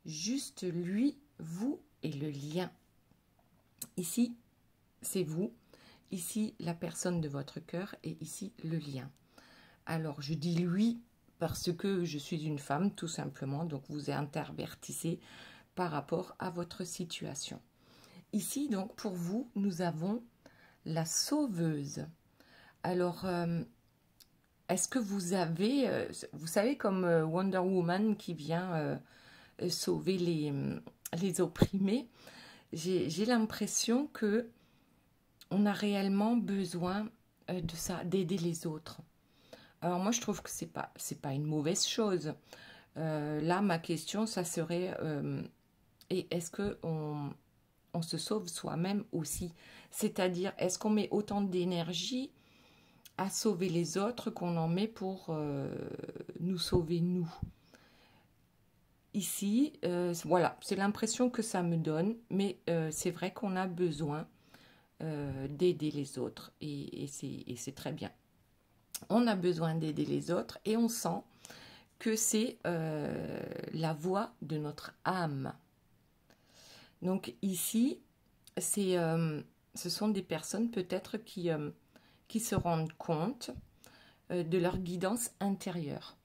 juste lui, vous et le lien. Ici, c'est vous. Ici, la personne de votre cœur et ici, le lien. Alors, je dis lui parce que je suis une femme, tout simplement. Donc, vous intervertissez par rapport à votre situation. Ici, donc, pour vous, nous avons la sauveuse. Alors, est-ce que vous avez, vous savez, comme Wonder Woman qui vient sauver les opprimés, j'ai l'impression que on a réellement besoin de ça, d'aider les autres. Alors moi, je trouve que c'est pas une mauvaise chose. Là, ma question, ça serait, et est-ce que on se sauve soi-même aussi? C'est-à-dire, est-ce qu'on met autant d'énergie à sauver les autres qu'on en met pour nous sauver nous? Ici, voilà, c'est l'impression que ça me donne, mais c'est vrai qu'on a besoin d'aider les autres et c'est très bien. On a besoin d'aider les autres et on sent que c'est la voix de notre âme. Donc ici, ce sont des personnes peut-être qui se rendent compte de leur guidance intérieure.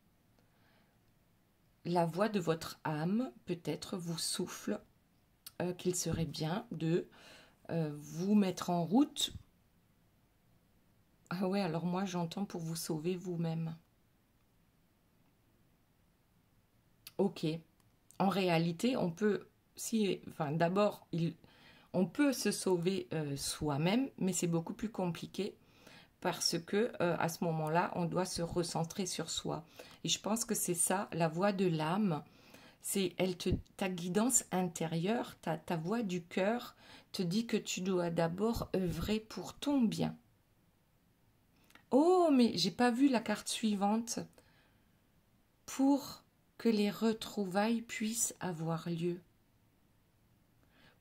La voix de votre âme peut-être vous souffle qu'il serait bien de vous mettre en route. Ah ouais, alors moi j'entends pour vous sauver vous-même. Ok. En réalité, on peut, d'abord, on peut se sauver soi-même, mais c'est beaucoup plus compliqué parce que à ce moment-là, on doit se recentrer sur soi. Et je pense que c'est ça, la voix de l'âme, c'est ta guidance intérieure, ta voix du cœur te dit que tu dois d'abord œuvrer pour ton bien. Oh, mais j'ai pas vu la carte suivante. Pour que les retrouvailles puissent avoir lieu.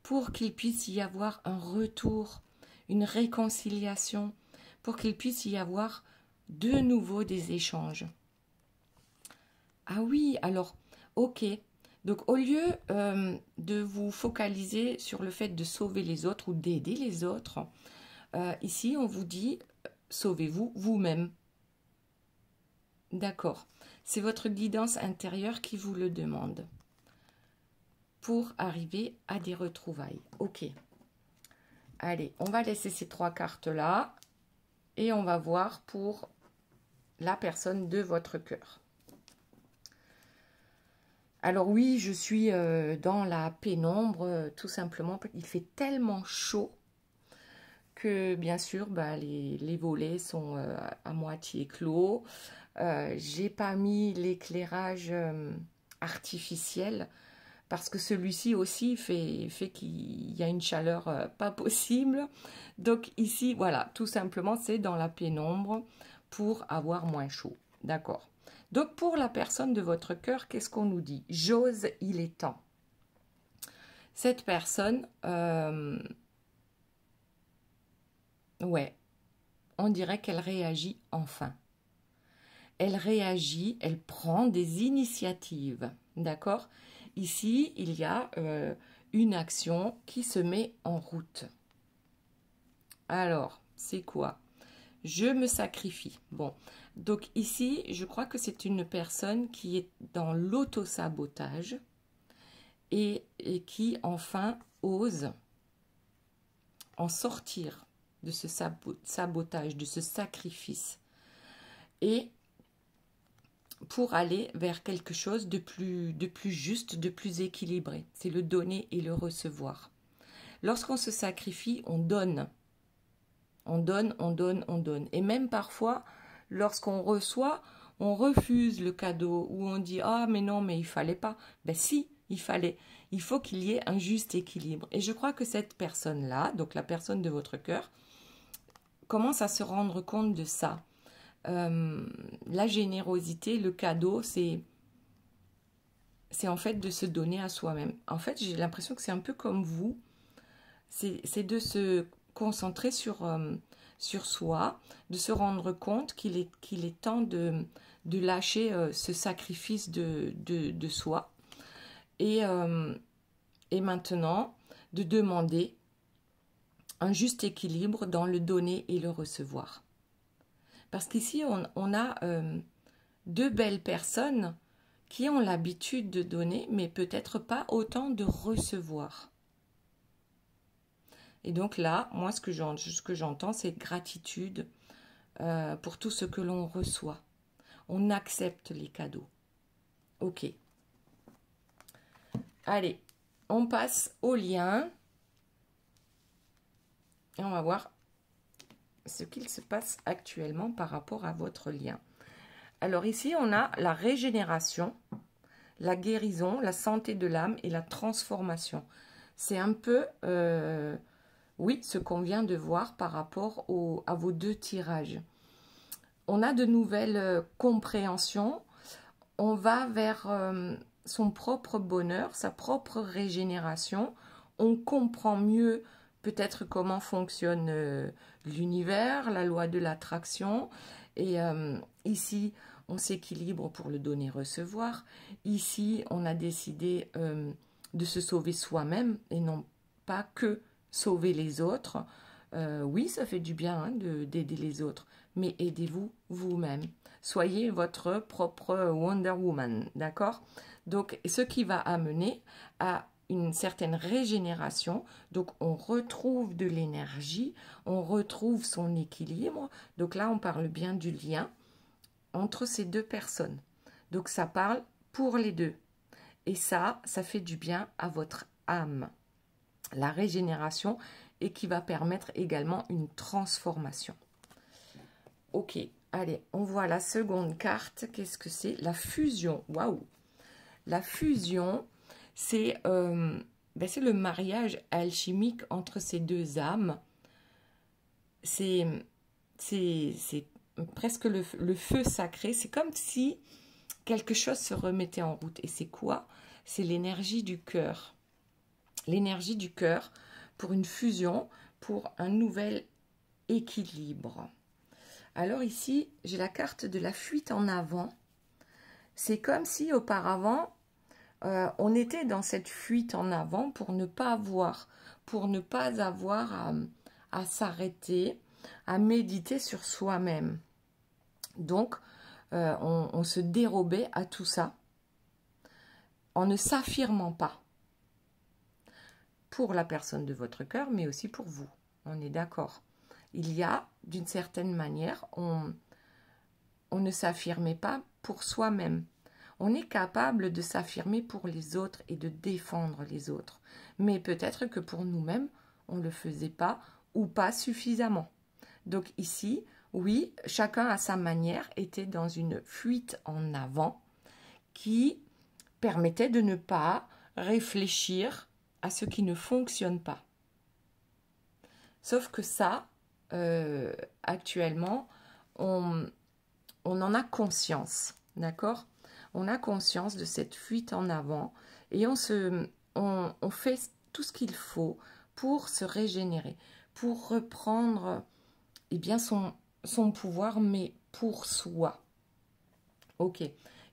Pour qu'il puisse y avoir un retour, une réconciliation, pour qu'il puisse y avoir de nouveau des échanges. Ah oui, alors, ok. Donc, au lieu de vous focaliser sur le fait de sauver les autres ou d'aider les autres, ici, on vous dit, sauvez-vous vous-même. D'accord. C'est votre guidance intérieure qui vous le demande pour arriver à des retrouvailles. Ok. Allez, on va laisser ces trois cartes-là et on va voir pour la personne de votre cœur. Alors oui, je suis dans la pénombre, tout simplement. Il fait tellement chaud que, bien sûr, les volets sont à moitié clos. J'ai pas mis l'éclairage artificiel parce que celui-ci aussi fait qu'il y a une chaleur pas possible. Donc ici, voilà, tout simplement, c'est dans la pénombre pour avoir moins chaud. D'accord. Donc pour la personne de votre cœur, qu'est-ce qu'on nous dit? J'ose, il est temps. Cette personne, ouais, on dirait qu'elle réagit enfin. Elle réagit, elle prend des initiatives, d'accord? Ici, il y a une action qui se met en route. Alors, c'est quoi? Je me sacrifie. Bon, donc ici, je crois que c'est une personne qui est dans l'auto-sabotage et qui, enfin, ose en sortir de ce sabotage, de ce sacrifice. Et pour aller vers quelque chose de plus juste, de plus équilibré. C'est le donner et le recevoir. Lorsqu'on se sacrifie, on donne. On donne, on donne, on donne. Et même parfois, lorsqu'on reçoit, on refuse le cadeau ou on dit « Ah, mais non, mais il fallait pas. » Ben si, il fallait. Il faut qu'il y ait un juste équilibre. Et je crois que cette personne-là, donc la personne de votre cœur, commence à se rendre compte de ça. La générosité, le cadeau, c'est en fait de se donner à soi-même. En fait, j'ai l'impression que c'est un peu comme vous. C'est de se concentrer sur soi, de se rendre compte qu'il est temps de lâcher ce sacrifice de soi et maintenant de demander un juste équilibre dans le donner et le recevoir. Parce qu'ici, on a deux belles personnes qui ont l'habitude de donner, mais peut-être pas autant de recevoir. Et donc là, moi, ce que j'entends, c'est gratitude pour tout ce que l'on reçoit. On accepte les cadeaux. Ok. Allez, on passe au lien. Et on va voir ce qu'il se passe actuellement par rapport à votre lien. Alors ici, on a la régénération, la guérison, la santé de l'âme et la transformation. C'est un peu, oui, ce qu'on vient de voir par rapport à vos deux tirages. On a de nouvelles compréhensions. On va vers son propre bonheur, sa propre régénération. On comprend mieux peut-être comment fonctionne l'univers, la loi de l'attraction. Et ici, on s'équilibre pour le donner-recevoir. Ici, on a décidé de se sauver soi-même et non pas que sauver les autres. Oui, ça fait du bien hein, d'aider les autres, mais aidez-vous vous-même. Soyez votre propre Wonder Woman, d'accord? Donc, ce qui va amener à une certaine régénération. Donc, on retrouve de l'énergie, on retrouve son équilibre. Donc là, on parle bien du lien entre ces deux personnes. Donc, ça parle pour les deux. Et ça fait du bien à votre âme. La régénération et qui va permettre également une transformation. Ok, allez, on voit la seconde carte. Qu'est-ce que c'est? La fusion. Waouh! La fusion, c'est le mariage alchimique entre ces deux âmes. C'est presque le feu sacré. C'est comme si quelque chose se remettait en route. Et c'est quoi? C'est l'énergie du cœur. L'énergie du cœur pour une fusion, pour un nouvel équilibre. Alors ici, j'ai la carte de la fuite en avant. C'est comme si auparavant, on était dans cette fuite en avant pour ne pas avoir à s'arrêter, à méditer sur soi-même. Donc, on se dérobait à tout ça en ne s'affirmant pas. Pour la personne de votre cœur, mais aussi pour vous. On est d'accord. Il y a, d'une certaine manière, on ne s'affirmait pas pour soi-même. On est capable de s'affirmer pour les autres et de défendre les autres. Mais peut-être que pour nous-mêmes, on ne le faisait pas ou pas suffisamment. Donc ici, oui, chacun à sa manière était dans une fuite en avant qui permettait de ne pas réfléchir à ce qui ne fonctionne pas. Sauf que ça, actuellement, on en a conscience, d'accord? On a conscience de cette fuite en avant et on fait tout ce qu'il faut pour se régénérer, pour reprendre eh bien, son pouvoir, mais pour soi. Ok, et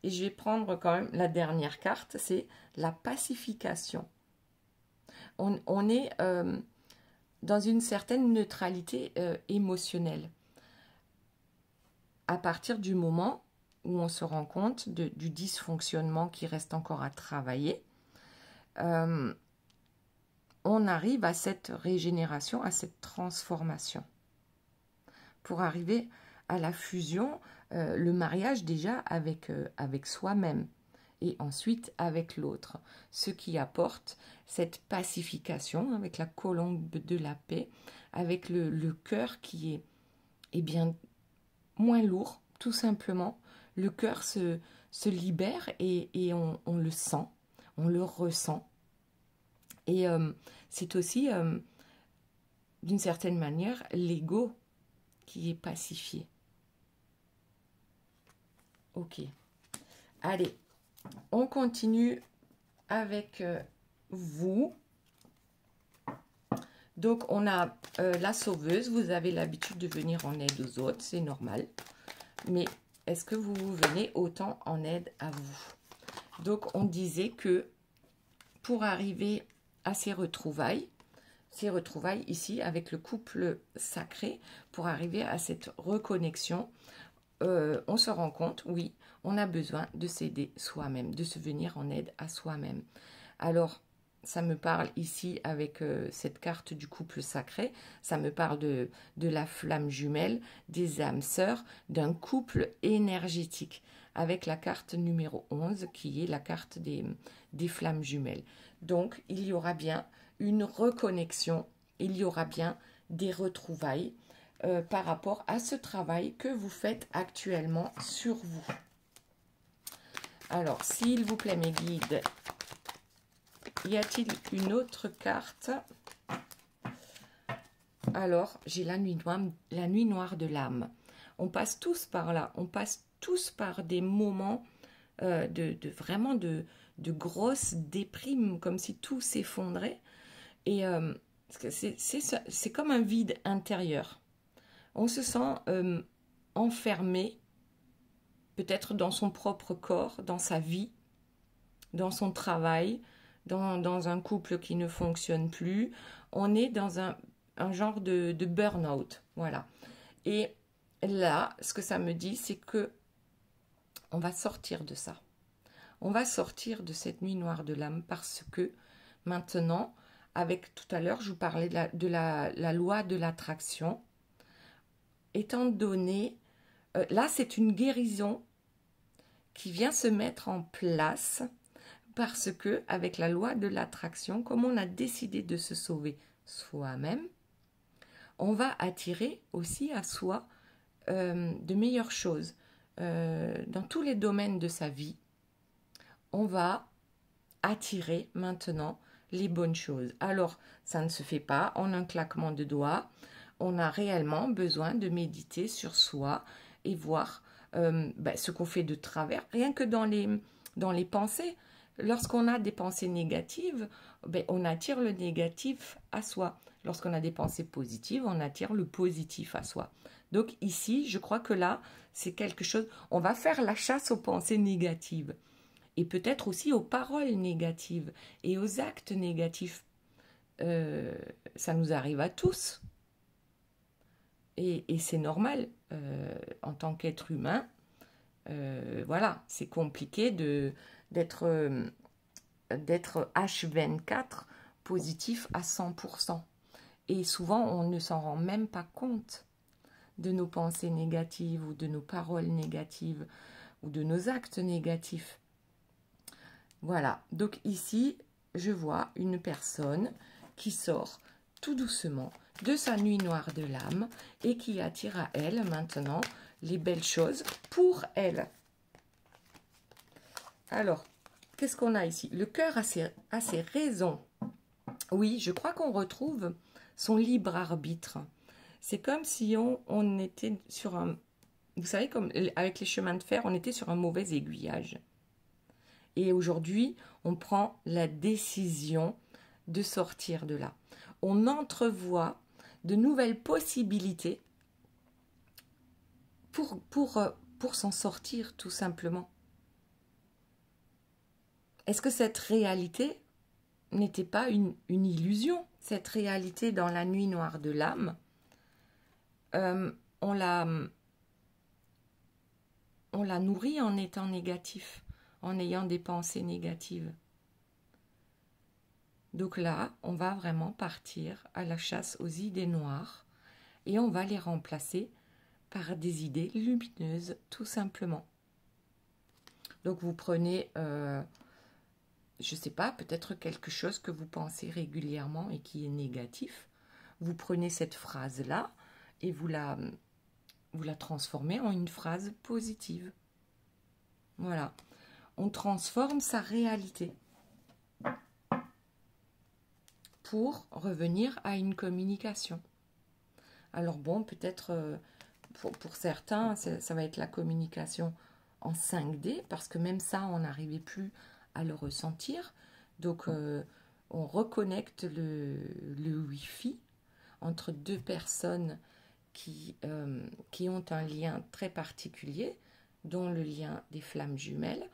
je vais prendre quand même la dernière carte, c'est la pacification. On est dans une certaine neutralité émotionnelle. À partir du moment où on se rend compte du dysfonctionnement qui reste encore à travailler, on arrive à cette régénération, à cette transformation. Pour arriver à la fusion, le mariage déjà avec soi-même. Et ensuite avec l'autre, ce qui apporte cette pacification avec la colombe de la paix, avec le cœur qui est bien moins lourd, tout simplement. Le cœur se libère et on le sent, on le ressent. Et c'est aussi, d'une certaine manière, l'ego qui est pacifié. Ok. Allez. On continue avec vous. Donc, on a la sauveuse. Vous avez l'habitude de venir en aide aux autres, c'est normal. Mais est-ce que vous venez autant en aide à vous? Donc, on disait que pour arriver à ces retrouvailles ici avec le couple sacré, pour arriver à cette reconnexion, on se rend compte, oui, on a besoin de s'aider soi-même, de se venir en aide à soi-même. Alors, ça me parle ici avec cette carte du couple sacré, ça me parle de la flamme jumelle, des âmes sœurs, d'un couple énergétique, avec la carte numéro 11 qui est la carte des flammes jumelles. Donc, il y aura bien une reconnexion, il y aura bien des retrouvailles par rapport à ce travail que vous faites actuellement sur vous. Alors, s'il vous plaît, mes guides, y a-t-il une autre carte? Alors, j'ai la nuit noire de l'âme. On passe tous par là, on passe tous par des moments vraiment de grosses déprimes, comme si tout s'effondrait. Et c'est comme un vide intérieur. On se sent enfermé, peut-être dans son propre corps, dans sa vie, dans son travail, dans un couple qui ne fonctionne plus. On est dans un genre de burn-out. Voilà. Et là, ce que ça me dit, c'est que on va sortir de ça. On va sortir de cette nuit noire de l'âme parce que maintenant, avec tout à l'heure, je vous parlais de la loi de l'attraction. Étant donné, là, c'est une guérison qui vient se mettre en place parce que, avec la loi de l'attraction, comme on a décidé de se sauver soi-même, on va attirer aussi à soi de meilleures choses. Dans tous les domaines de sa vie, on va attirer maintenant les bonnes choses. Alors, ça ne se fait pas en un claquement de doigts. On a réellement besoin de méditer sur soi et voir ce qu'on fait de travers, rien que dans les pensées. Lorsqu'on a des pensées négatives, on attire le négatif à soi. Lorsqu'on a des pensées positives, on attire le positif à soi. Donc ici, je crois que là, c'est quelque chose... On va faire la chasse aux pensées négatives et peut-être aussi aux paroles négatives et aux actes négatifs. Ça nous arrive à tous. Et c'est normal, en tant qu'être humain, voilà, c'est compliqué d'être H24 positif à 100%. Et souvent, on ne s'en rend même pas compte de nos pensées négatives ou de nos paroles négatives ou de nos actes négatifs. Voilà, donc ici, je vois une personne qui sort tout doucement de sa nuit noire de l'âme et qui attire à elle maintenant les belles choses pour elle. Alors, qu'est-ce qu'on a ici? Le cœur a ses raisons. Oui, je crois qu'on retrouve son libre arbitre. C'est comme si on était sur un... Vous savez, comme avec les chemins de fer, on était sur un mauvais aiguillage. Et aujourd'hui, on prend la décision de sortir de là. On entrevoit de nouvelles possibilités pour s'en sortir, tout simplement. Est-ce que cette réalité n'était pas une illusion? Cette réalité dans la nuit noire de l'âme, on la nourrit en étant négatif, en ayant des pensées négatives. Donc là, on va vraiment partir à la chasse aux idées noires et on va les remplacer par des idées lumineuses, tout simplement. Donc vous prenez, je ne sais pas, peut-être quelque chose que vous pensez régulièrement et qui est négatif. Vous prenez cette phrase-là et vous la transformez en une phrase positive. Voilà. On transforme sa réalité pour revenir à une communication. Alors bon, peut-être pour certains, ça va être la communication en 5D, parce que même ça, on n'arrivait plus à le ressentir. Donc, on reconnecte le Wi-Fi entre deux personnes qui ont un lien très particulier, dont le lien des flammes jumelles.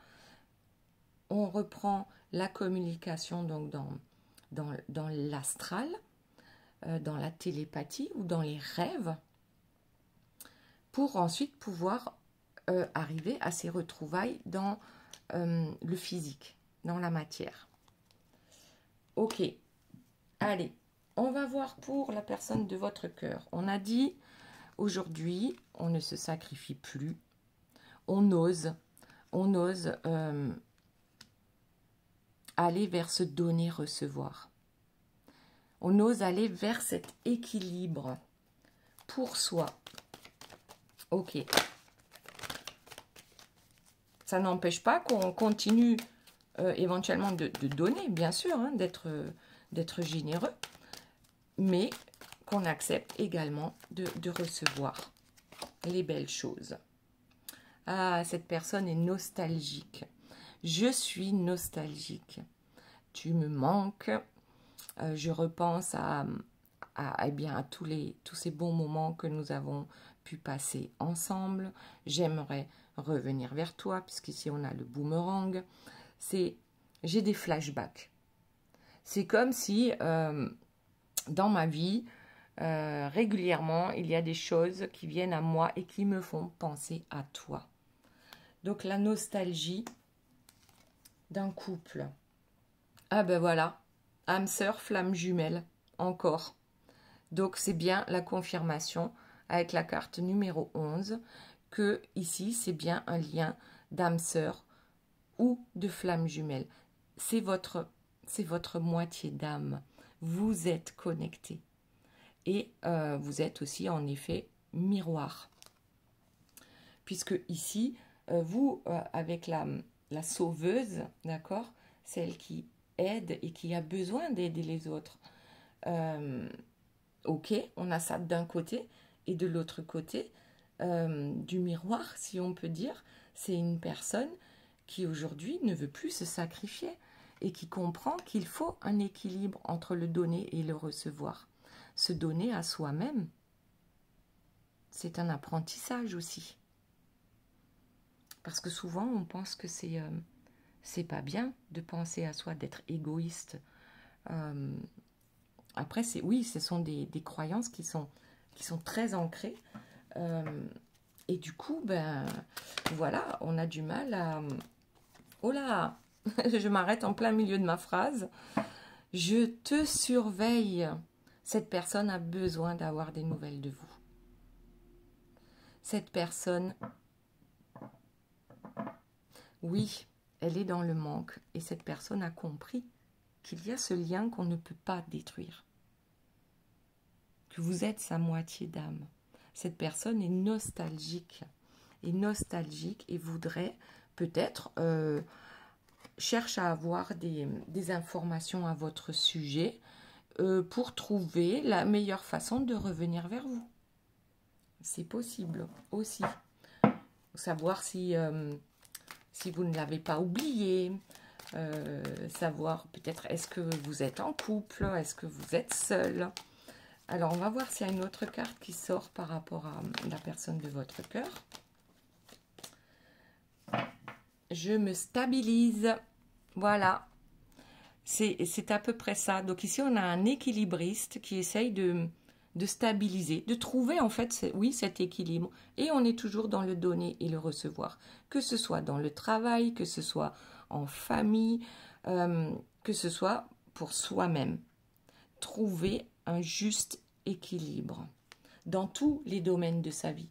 On reprend la communication donc dans l'astral, dans la télépathie ou dans les rêves, pour ensuite pouvoir arriver à ces retrouvailles dans le physique, dans la matière. Ok, allez, on va voir pour la personne de votre cœur. On a dit, aujourd'hui, on ne se sacrifie plus, on ose aller vers ce donner-recevoir. On ose aller vers cet équilibre pour soi. Ok. Ça n'empêche pas qu'on continue éventuellement de donner, bien sûr, hein, d'être généreux, mais qu'on accepte également de recevoir les belles choses. Ah, cette personne est nostalgique. Je suis nostalgique. Tu me manques. Je repense eh bien, à tous ces bons moments que nous avons pu passer ensemble. J'aimerais revenir vers toi, puisqu'ici on a le boomerang. J'ai des flashbacks. C'est comme si dans ma vie, régulièrement, il y a des choses qui viennent à moi et qui me font penser à toi. Donc la nostalgie d'un couple. Ah ben voilà, âme sœur, flamme jumelle, encore. Donc c'est bien la confirmation avec la carte numéro 11 que ici c'est bien un lien d'âme sœur ou de flamme jumelle. C'est votre moitié d'âme. Vous êtes connectés. Et vous êtes aussi en effet miroir. Puisque ici, vous, avec la sauveuse, d'accord, celle qui aide et qui a besoin d'aider les autres, ok, on a ça d'un côté, et de l'autre côté, du miroir, si on peut dire, c'est une personne qui aujourd'hui ne veut plus se sacrifier et qui comprend qu'il faut un équilibre entre le donner et le recevoir. Se donner à soi-même, c'est un apprentissage aussi. Parce que souvent, on pense que c'est pas bien de penser à soi, d'être égoïste. Après, oui, ce sont des croyances qui sont très ancrées. Et du coup, ben voilà, on a du mal à... Oh là, je m'arrête en plein milieu de ma phrase. Je te surveille. Cette personne a besoin d'avoir des nouvelles de vous. Cette personne, oui, elle est dans le manque. Et cette personne a compris qu'il y a ce lien qu'on ne peut pas détruire. Que vous êtes sa moitié d'âme. Cette personne est nostalgique. Et voudrait peut-être... cherche à avoir des informations à votre sujet pour trouver la meilleure façon de revenir vers vous. C'est possible aussi. Savoir si vous ne l'avez pas oublié, savoir peut-être est-ce que vous êtes en couple, est-ce que vous êtes seul. Alors on va voir s'il y a une autre carte qui sort par rapport à la personne de votre cœur. Je me stabilise. Voilà. C'est à peu près ça. Donc ici, on a un équilibriste qui essaye de stabiliser, de trouver en fait, oui, cet équilibre. Et on est toujours dans le donner et le recevoir. Que ce soit dans le travail, que ce soit en famille, que ce soit pour soi-même. Trouver un juste équilibre dans tous les domaines de sa vie.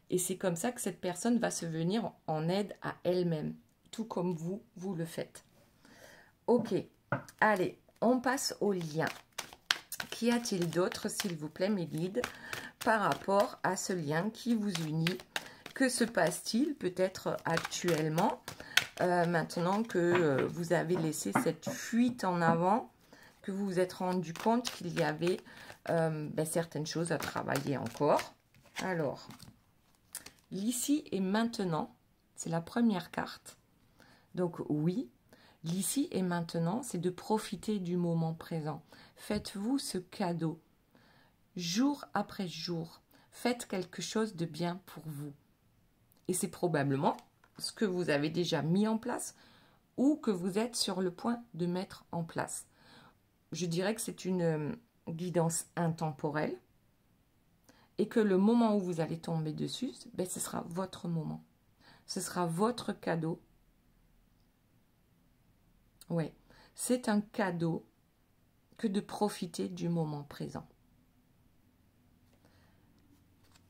Et c'est comme ça que cette personne va se venir en aide à elle-même, tout comme vous le faites. Ok, allez, on passe au lien. Qu'y a-t-il d'autre, s'il vous plaît, mes guides, par rapport à ce lien qui vous unit? Que se passe-t-il peut-être actuellement, maintenant que vous avez laissé cette fuite en avant, que vous vous êtes rendu compte qu'il y avait certaines choses à travailler encore? Alors... l'ici et maintenant, c'est la première carte. Donc oui, l'ici et maintenant, c'est de profiter du moment présent. Faites-vous ce cadeau, jour après jour. Faites quelque chose de bien pour vous. Et c'est probablement ce que vous avez déjà mis en place ou que vous êtes sur le point de mettre en place. Je dirais que c'est une guidance intemporelle et que le moment où vous allez tomber dessus, ben, ce sera votre moment. Ce sera votre cadeau. Ouais, c'est un cadeau que de profiter du moment présent.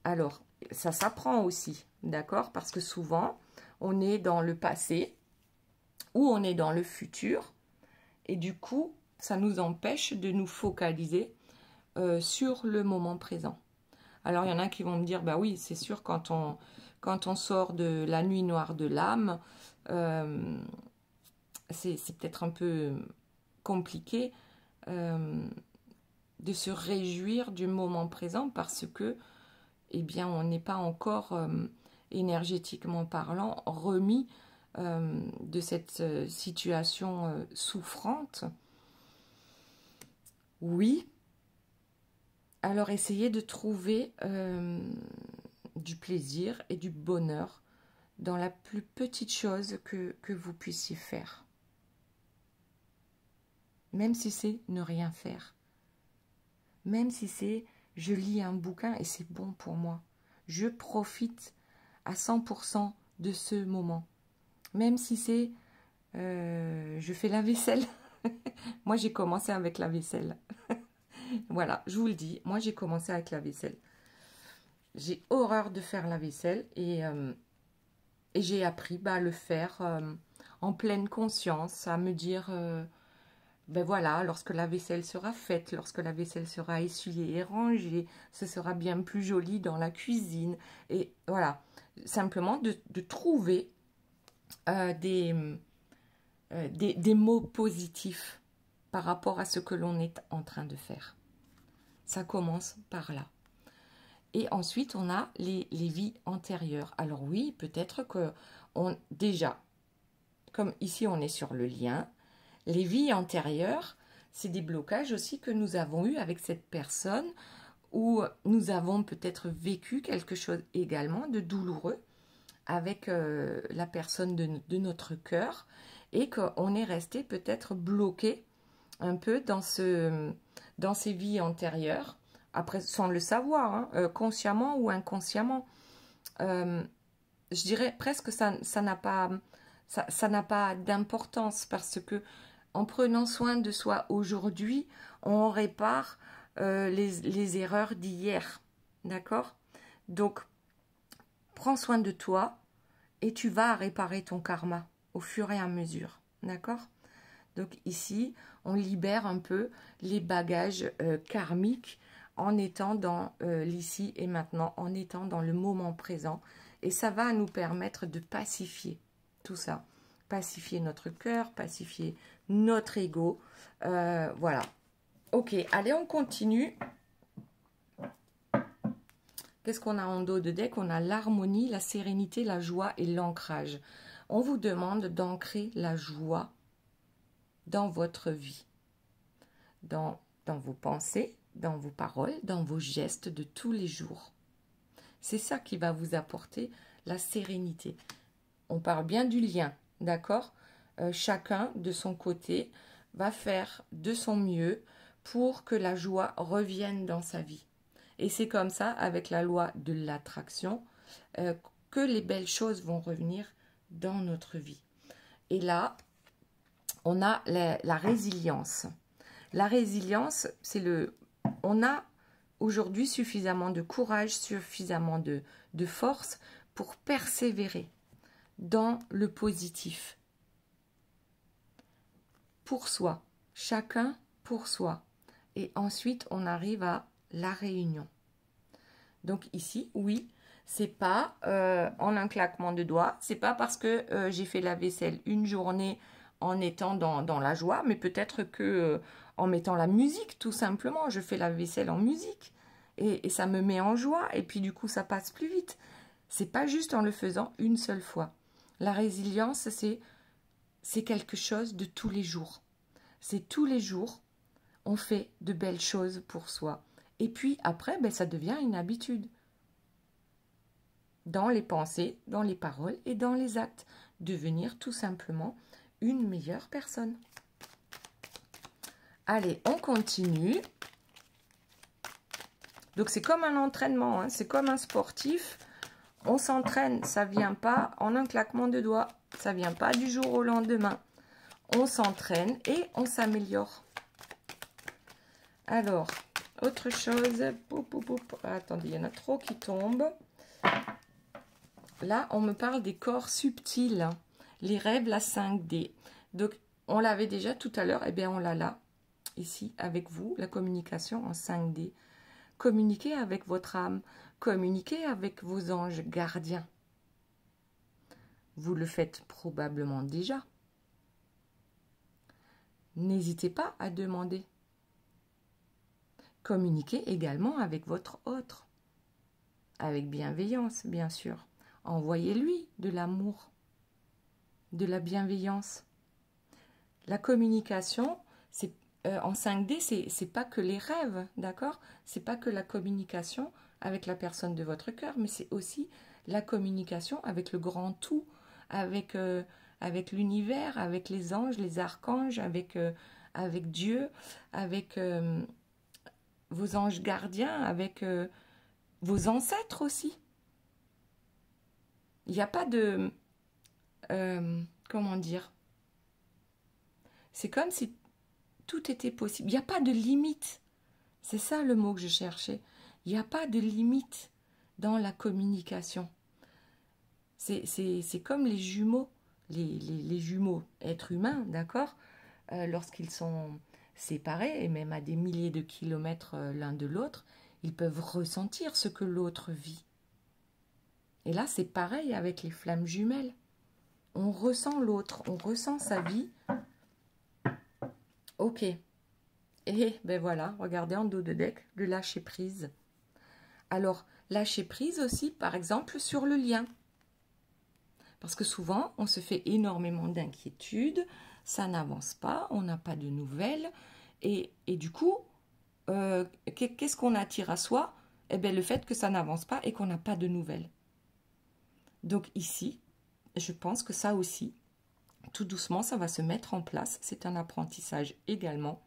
Alors, ça s'apprend aussi, d'accord? Parce que souvent, on est dans le passé ou on est dans le futur et du coup, ça nous empêche de nous focaliser sur le moment présent. Alors, il y en a qui vont me dire, bah oui, c'est sûr, quand on sort de la nuit noire de l'âme, c'est peut-être un peu compliqué de se réjouir du moment présent parce que, eh bien, on n'est pas encore, énergétiquement parlant, remis de cette situation souffrante. Oui. Alors, essayez de trouver du plaisir et du bonheur dans la plus petite chose que vous puissiez faire. Même si c'est ne rien faire. Même si c'est je lis un bouquin et c'est bon pour moi. Je profite à 100% de ce moment. Même si c'est je fais la vaisselle. Moi, j'ai commencé avec la vaisselle. Voilà, je vous le dis. Moi, j'ai commencé avec la vaisselle. J'ai horreur de faire la vaisselle et j'ai appris à le faire en pleine conscience, à me dire, ben voilà, lorsque la vaisselle sera faite, lorsque la vaisselle sera essuyée et rangée, ce sera bien plus joli dans la cuisine. Et voilà, simplement de trouver des mots positifs par rapport à ce que l'on est en train de faire. Ça commence par là. Et ensuite, on a les vies antérieures. Alors oui, peut-être que déjà, comme ici on est sur le lien, les vies antérieures, c'est des blocages aussi que nous avons eus avec cette personne où nous avons peut-être vécu quelque chose également de douloureux avec la personne de notre cœur et qu'on est resté peut-être bloqué un peu dans ces vies antérieures. Après, sans le savoir, hein, consciemment ou inconsciemment. Je dirais presque que ça n'a pas d'importance parce que en prenant soin de soi aujourd'hui, on répare les erreurs d'hier. D'accord? Donc, prends soin de toi et tu vas réparer ton karma au fur et à mesure. D'accord? Donc ici, on libère un peu les bagages karmiques en étant dans l'ici et maintenant, en étant dans le moment présent. Et ça va nous permettre de pacifier tout ça. Pacifier notre cœur, pacifier notre ego. Voilà. Ok, allez, on continue. Qu'est-ce qu'on a en dos de deck? On a l'harmonie, la sérénité, la joie et l'ancrage. On vous demande d'ancrer la joie dans votre vie, dans vos pensées, dans vos paroles, dans vos gestes de tous les jours. C'est ça qui va vous apporter la sérénité. On parle bien du lien, d'accord? Chacun, de son côté, va faire de son mieux pour que la joie revienne dans sa vie. Et c'est comme ça, avec la loi de l'attraction, que les belles choses vont revenir dans notre vie. Et là, on a la résilience. La résilience, c'est on a aujourd'hui suffisamment de courage, suffisamment de force pour persévérer dans le positif. Pour soi, chacun pour soi. Et ensuite, on arrive à la réunion. Donc ici, oui, c'est pas en un claquement de doigts, c'est pas parce que j'ai fait la vaisselle une journée en étant dans la joie, mais peut-être que en mettant la musique, tout simplement, je fais la vaisselle en musique et ça me met en joie et puis du coup ça passe plus vite. C'est pas juste en le faisant une seule fois. La résilience, c'est quelque chose de tous les jours. C'est tous les jours, on fait de belles choses pour soi. Et puis après, ben, ça devient une habitude. Dans les pensées, dans les paroles et dans les actes. Devenir tout simplement une meilleure personne. Allez, on continue. Donc, c'est comme un entraînement, hein, c'est comme un sportif. On s'entraîne, ça ne vient pas en un claquement de doigts. Ça ne vient pas du jour au lendemain. On s'entraîne et on s'améliore. Alors, autre chose. Attendez, il y en a trop qui tombent. Là, on me parle des corps subtils. Les rêves, la 5D. Donc, on l'avait déjà tout à l'heure. Eh bien, on l'a là, ici, avec vous. La communication en 5D. Communiquez avec votre âme. Communiquez avec vos anges gardiens. Vous le faites probablement déjà. N'hésitez pas à demander. Communiquez également avec votre autre. Avec bienveillance, bien sûr. Envoyez-lui de l'amour, de la bienveillance. La communication, c'est en 5D, c'est pas que les rêves, d'accord? C'est pas que la communication avec la personne de votre cœur, mais c'est aussi la communication avec le grand tout, avec l'univers, avec les anges, les archanges, avec Dieu, avec vos anges gardiens, avec vos ancêtres aussi. Il n'y a pas de... comment dire? C'est comme si tout était possible. Il n'y a pas de limite. C'est ça le mot que je cherchais. Il n'y a pas de limite dans la communication. C'est comme les jumeaux. Les jumeaux êtres humains, d'accord? Lorsqu'ils sont séparés, et même à des milliers de kilomètres l'un de l'autre, ils peuvent ressentir ce que l'autre vit. Et là, c'est pareil avec les flammes jumelles. On ressent l'autre, on ressent sa vie. Ok. Et ben voilà, regardez en dos de deck, le lâcher prise. Alors, lâcher prise aussi, par exemple, sur le lien. Parce que souvent, on se fait énormément d'inquiétudes, ça n'avance pas, on n'a pas de nouvelles. Et du coup, qu'est-ce qu'on attire à soi? Eh bien, le fait que ça n'avance pas et qu'on n'a pas de nouvelles. Donc ici, je pense que ça aussi, tout doucement, ça va se mettre en place. C'est un apprentissage également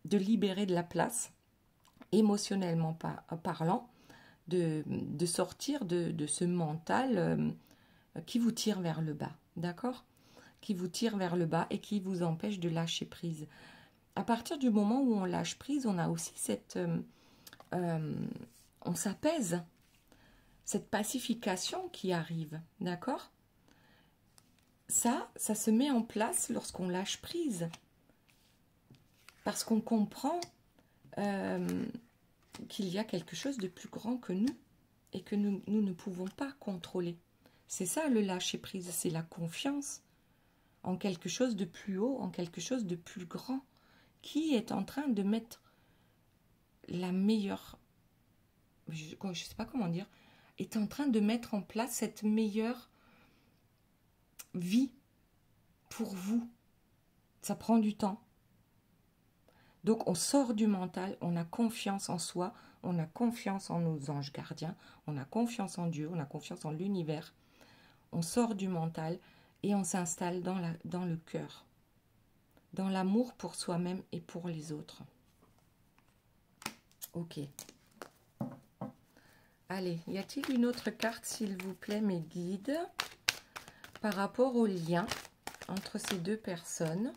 de libérer de la place, émotionnellement parlant, de sortir de ce mental qui vous tire vers le bas, d'accord? Qui vous tire vers le bas et qui vous empêche de lâcher prise. À partir du moment où on lâche prise, on a aussi cette... on s'apaise, cette pacification qui arrive, d'accord? Ça se met en place lorsqu'on lâche prise. Parce qu'on comprend qu'il y a quelque chose de plus grand que nous et que nous ne pouvons pas contrôler. C'est ça le lâcher prise, c'est la confiance en quelque chose de plus haut, en quelque chose de plus grand, qui est en train de mettre la meilleure, je ne sais pas comment dire, est en train de mettre en place cette meilleure vie pour vous. Ça prend du temps. Donc on sort du mental, on a confiance en soi, on a confiance en nos anges gardiens, on a confiance en Dieu, on a confiance en l'univers. On sort du mental et on s'installe dans le cœur, dans l'amour pour soi-même et pour les autres. Ok. Allez, y a-t-il une autre carte, s'il vous plaît, mes guides, par rapport au lien entre ces deux personnes?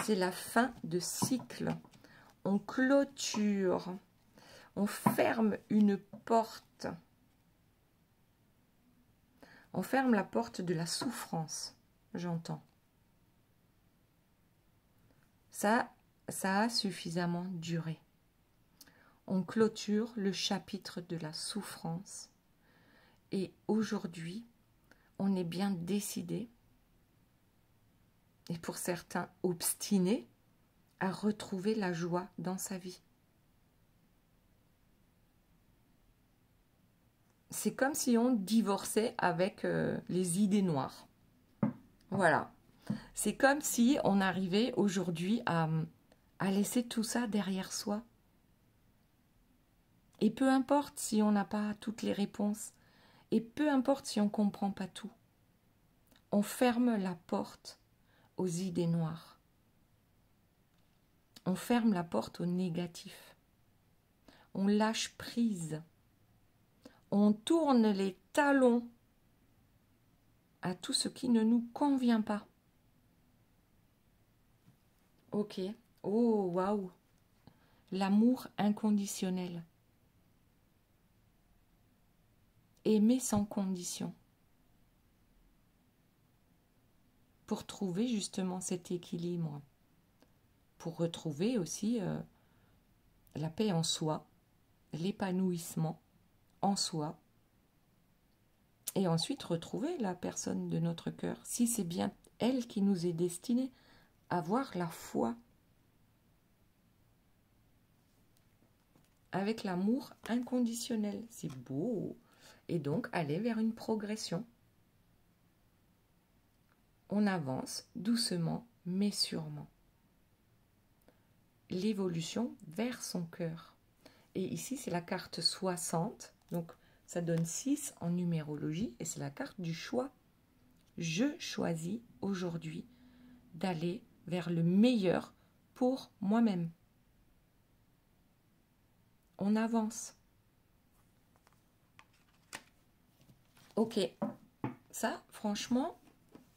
C'est la fin de cycle. On clôture, on ferme une porte. On ferme la porte de la souffrance, j'entends. Ça a suffisamment duré. On clôture le chapitre de la souffrance. Et aujourd'hui, on est bien décidé, et pour certains obstinés, à retrouver la joie dans sa vie. C'est comme si on divorçait avec les idées noires. Voilà. C'est comme si on arrivait aujourd'hui à laisser tout ça derrière soi. Et peu importe si on n'a pas toutes les réponses, et peu importe si on ne comprend pas tout, On ferme la porte aux idées noires. On ferme la porte au négatif. On lâche prise. On tourne les talons à tout ce qui ne nous convient pas. Ok. Oh, waouh. L'amour inconditionnel. Aimer sans condition. Pour trouver justement cet équilibre. Pour retrouver aussi la paix en soi, l'épanouissement en soi. Et ensuite retrouver la personne de notre cœur. Si c'est bien elle qui nous est destinée, avoir la foi. Avec l'amour inconditionnel. C'est beau. Et donc aller vers une progression. On avance doucement mais sûrement. L'évolution vers son cœur. Et ici, c'est la carte 60. Donc, ça donne 6 en numérologie. Et c'est la carte du choix. Je choisis aujourd'hui d'aller vers le meilleur pour moi-même. On avance. Ok. Ça, franchement,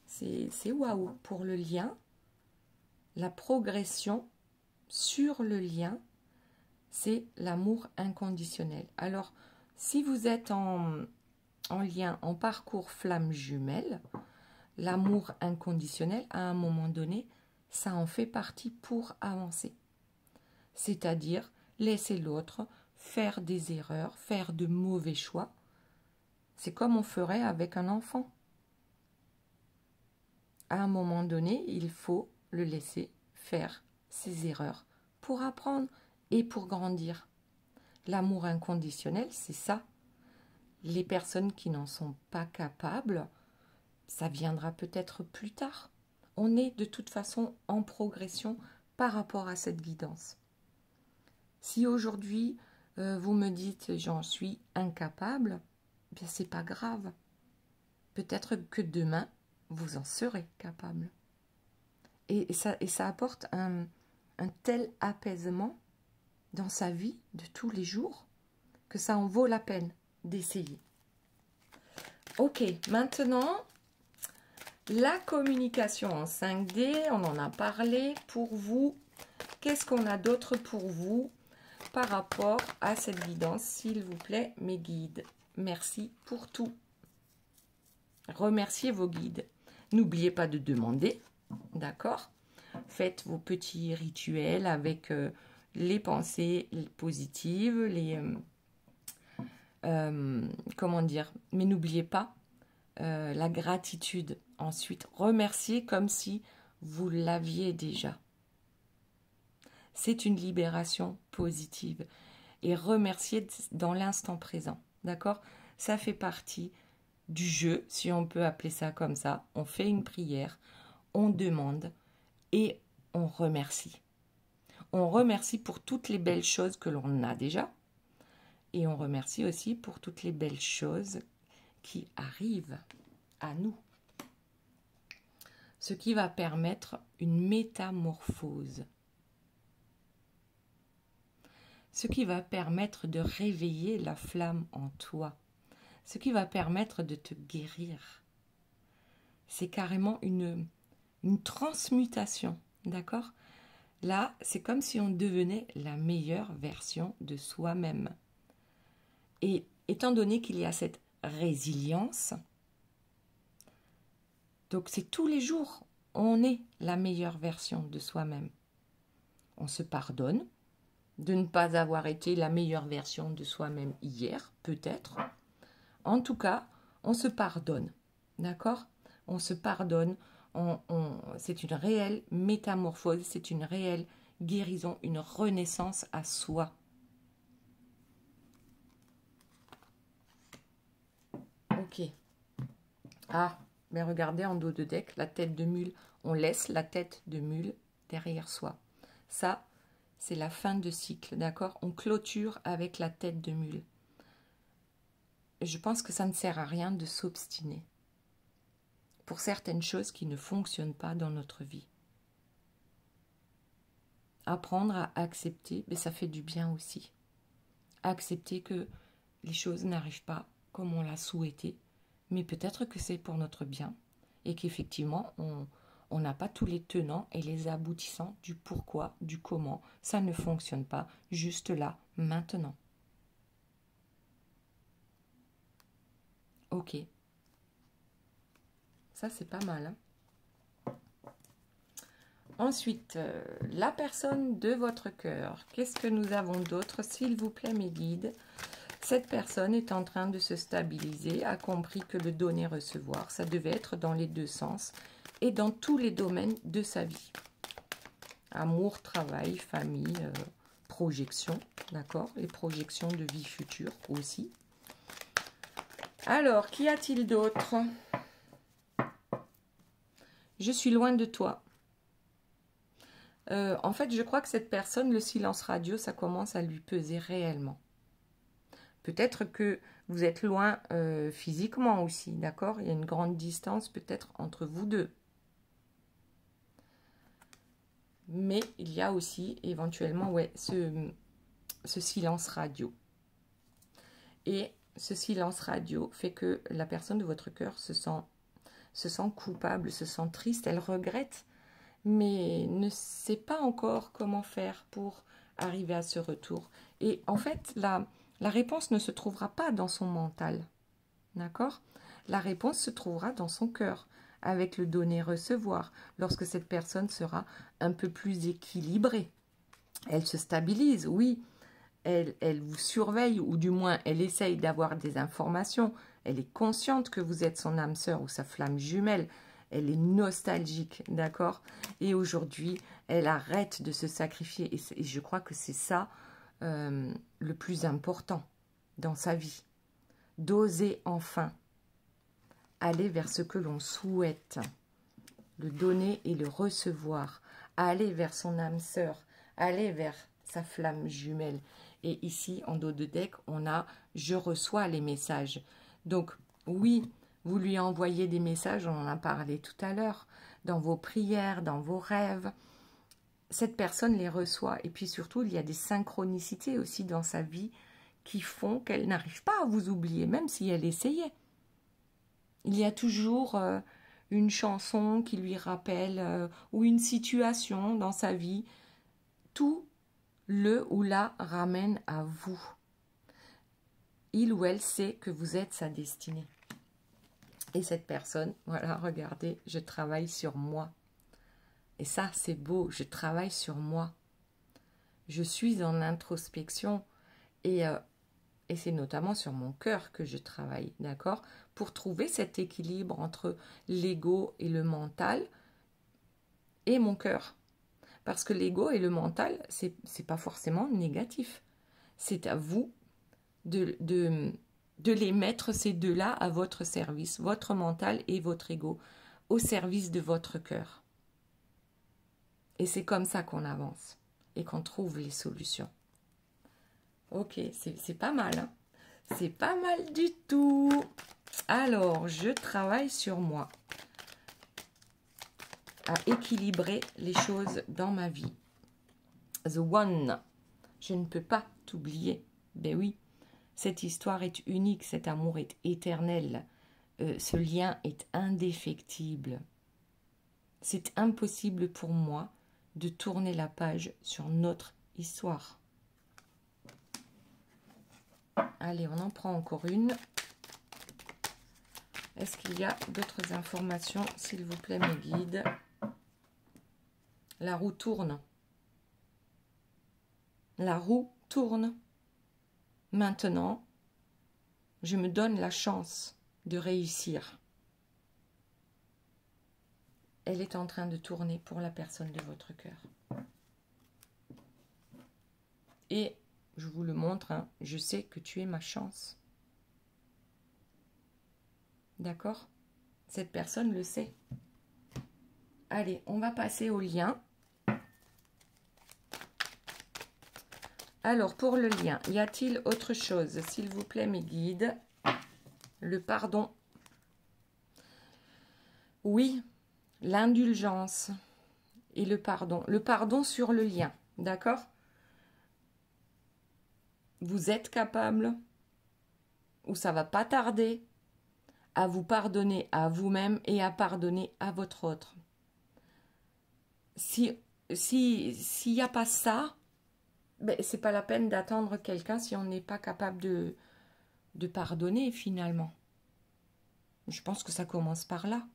c'est waouh. Pour le lien, la progression sur le lien, c'est l'amour inconditionnel. Alors, si vous êtes en lien, en parcours flamme jumelle, l'amour inconditionnel, à un moment donné, ça en fait partie pour avancer. C'est-à-dire laisser l'autre faire des erreurs, faire de mauvais choix. C'est comme on ferait avec un enfant. À un moment donné, il faut le laisser faire ses erreurs pour apprendre et pour grandir. L'amour inconditionnel, c'est ça. Les personnes qui n'en sont pas capables, ça viendra peut-être plus tard. On est de toute façon en progression par rapport à cette guidance. Si aujourd'hui, vous me dites « j'en suis incapable », bien c'est pas grave. Peut-être que demain, vous en serez capable. Et ça apporte un tel apaisement dans sa vie de tous les jours que ça en vaut la peine d'essayer. Ok, maintenant, la communication en 5D, on en a parlé pour vous. Qu'est-ce qu'on a d'autre pour vous par rapport à cette guidance, s'il vous plaît, mes guides? Merci pour tout. Remerciez vos guides. N'oubliez pas de demander, d'accord? Faites vos petits rituels avec les pensées positives, comment dire? Mais n'oubliez pas la gratitude. Ensuite, remerciez comme si vous l'aviez déjà. C'est une libération positive. Et remercier dans l'instant présent, d'accord? Ça fait partie du jeu, si on peut appeler ça comme ça. On fait une prière, on demande et on remercie. On remercie pour toutes les belles choses que l'on a déjà et on remercie aussi pour toutes les belles choses qui arrivent à nous. Ce qui va permettre une métamorphose. Ce qui va permettre de réveiller la flamme en toi. Ce qui va permettre de te guérir. C'est carrément une transmutation, d'accord? Là, c'est comme si on devenait la meilleure version de soi-même. Et étant donné qu'il y a cette résilience, donc c'est tous les jours, on est la meilleure version de soi-même. On se pardonne de ne pas avoir été la meilleure version de soi-même hier, peut-être. En tout cas, on se pardonne, d'accord? On se pardonne, c'est une réelle métamorphose, c'est une réelle guérison, une renaissance à soi. Ok. Ah, mais regardez en dos de deck, la tête de mule. On laisse la tête de mule derrière soi. Ça, c'est la fin de cycle, d'accord? On clôture avec la tête de mule. Je pense que ça ne sert à rien de s'obstiner. pour certaines choses qui ne fonctionnent pas dans notre vie. Apprendre à accepter, mais ça fait du bien aussi. Accepter que les choses n'arrivent pas comme on l'a souhaité, mais peut-être que c'est pour notre bien et qu'effectivement, on n'a pas tous les tenants et les aboutissants du pourquoi, du comment. Ça ne fonctionne pas juste là, maintenant. Ok. Ça, c'est pas mal. Hein. Ensuite, la personne de votre cœur. Qu'est-ce que nous avons d'autre? S'il vous plaît, mes guides. Cette personne est en train de se stabiliser, a compris que le donner-recevoir, ça devait être dans les deux sens et dans tous les domaines de sa vie. Amour, travail, famille, projection, d'accord? Les projections de vie future aussi. Alors, qu'y a-t-il d'autre? Je suis loin de toi. En fait, je crois que cette personne, le silence radio, ça commence à lui peser réellement. Peut-être que vous êtes loin physiquement aussi, d'accord? Il y a une grande distance peut-être entre vous deux. Mais il y a aussi éventuellement ouais, ce silence radio. Et ce silence radio fait que la personne de votre cœur se sent coupable, se sent triste, elle regrette, mais ne sait pas encore comment faire pour arriver à ce retour. Et en fait, la réponse ne se trouvera pas dans son mental, d'accord? La réponse se trouvera dans son cœur, avec le donner-recevoir, lorsque cette personne sera un peu plus équilibrée. Elle se stabilise, oui, elle vous surveille, ou du moins elle essaye d'avoir des informations, elle est consciente que vous êtes son âme sœur ou sa flamme jumelle, elle est nostalgique, d'accord? Et aujourd'hui, elle arrête de se sacrifier, et je crois que c'est ça le plus important dans sa vie. D'oser enfin aller vers ce que l'on souhaite, le donner et le recevoir, aller vers son âme sœur, aller vers sa flamme jumelle. Et ici, en dos de deck, on a « je reçois les messages ». Donc, oui, vous lui envoyez des messages, on en a parlé tout à l'heure, dans vos prières, dans vos rêves. Cette personne les reçoit. Et puis surtout, il y a des synchronicités aussi dans sa vie qui font qu'elle n'arrive pas à vous oublier, même si elle essayait. Il y a toujours une chanson qui lui rappelle ou une situation dans sa vie. Tout le ou la ramène à vous. Il ou elle sait que vous êtes sa destinée. Et cette personne, voilà, regardez, je travaille sur moi. Et ça, c'est beau, je travaille sur moi. Je suis en introspection et c'est notamment sur mon cœur que je travaille, d'accord? Pour trouver cet équilibre entre l'ego et le mental et mon cœur. Parce que l'ego et le mental, c'est pas forcément négatif. C'est à vous de les mettre, ces deux-là, à votre service, votre mental et votre ego, au service de votre cœur. Et c'est comme ça qu'on avance et qu'on trouve les solutions. Ok, c'est pas mal, hein? C'est pas mal du tout. Alors, je travaille sur moi, à équilibrer les choses dans ma vie. The One, je ne peux pas t'oublier. Ben oui, cette histoire est unique, cet amour est éternel, ce lien est indéfectible. C'est impossible pour moi de tourner la page sur notre histoire. Allez, on en prend encore une. Est-ce qu'il y a d'autres informations, s'il vous plaît, mes guides? La roue tourne. La roue tourne. Maintenant, je me donne la chance de réussir. Elle est en train de tourner pour la personne de votre cœur. Et je vous le montre, hein, je sais que tu es ma chance. D'accord? Cette personne le sait. Allez, on va passer au lien. Alors, pour le lien, y a-t-il autre chose? S'il vous plaît, mes guides. Le pardon. Oui, l'indulgence et le pardon. Le pardon sur le lien, d'accord? Vous êtes capable, ou ça va pas tarder, à vous pardonner à vous-même et à pardonner à votre autre. S'il n'y a pas ça, ben, c'est pas la peine d'attendre quelqu'un si on n'est pas capable de pardonner finalement. Je pense que ça commence par là.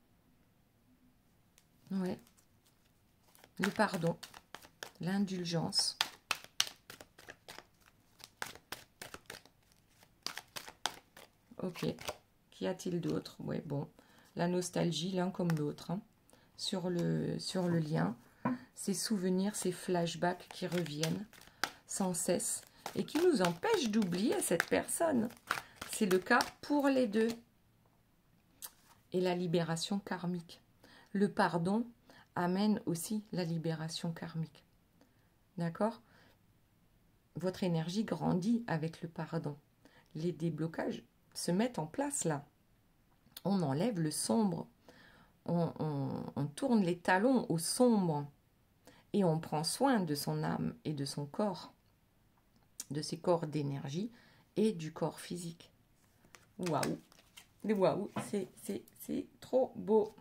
Ouais. Le pardon, l'indulgence. Ok. Qu'y a-t-il d'autre? Ouais, bon. La nostalgie, l'un comme l'autre, hein, sur le lien. Ces souvenirs, ces flashbacks qui reviennent sans cesse et qui nous empêchent d'oublier cette personne. C'est le cas pour les deux. Et la libération karmique. Le pardon amène aussi la libération karmique. D'accord? Votre énergie grandit avec le pardon. Les déblocages se mettent en place là. On enlève le sombre. On tourne les talons au sombre. Et on prend soin de son âme et de son corps. De ses corps d'énergie et du corps physique. Waouh! Waouh! C'est trop beau!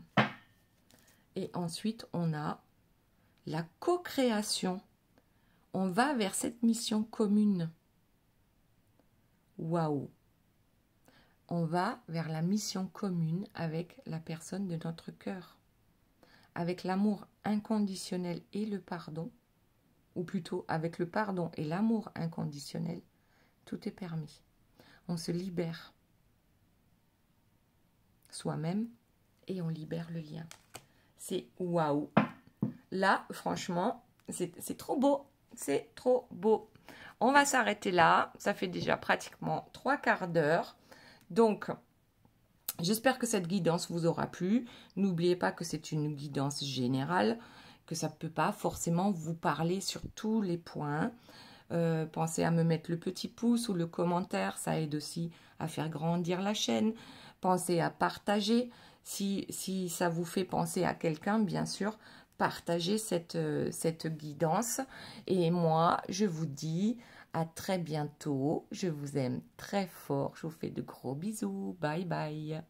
Et ensuite, on a la co-création. On va vers cette mission commune. Waouh! On va vers la mission commune avec la personne de notre cœur. Avec l'amour inconditionnel et le pardon, ou plutôt avec le pardon et l'amour inconditionnel, tout est permis. On se libère soi-même et on libère le lien. C'est waouh! Là, franchement, c'est trop beau. C'est trop beau. On va s'arrêter là. Ça fait déjà pratiquement 3/4 d'heure. Donc, j'espère que cette guidance vous aura plu. N'oubliez pas que c'est une guidance générale, que ça ne peut pas forcément vous parler sur tous les points. Pensez à me mettre le petit pouce ou le commentaire, ça aide aussi à faire grandir la chaîne. Pensez à partager, si ça vous fait penser à quelqu'un, bien sûr, partagez cette guidance. Et moi, je vous dis à très bientôt. Je vous aime très fort. Je vous fais de gros bisous. Bye bye.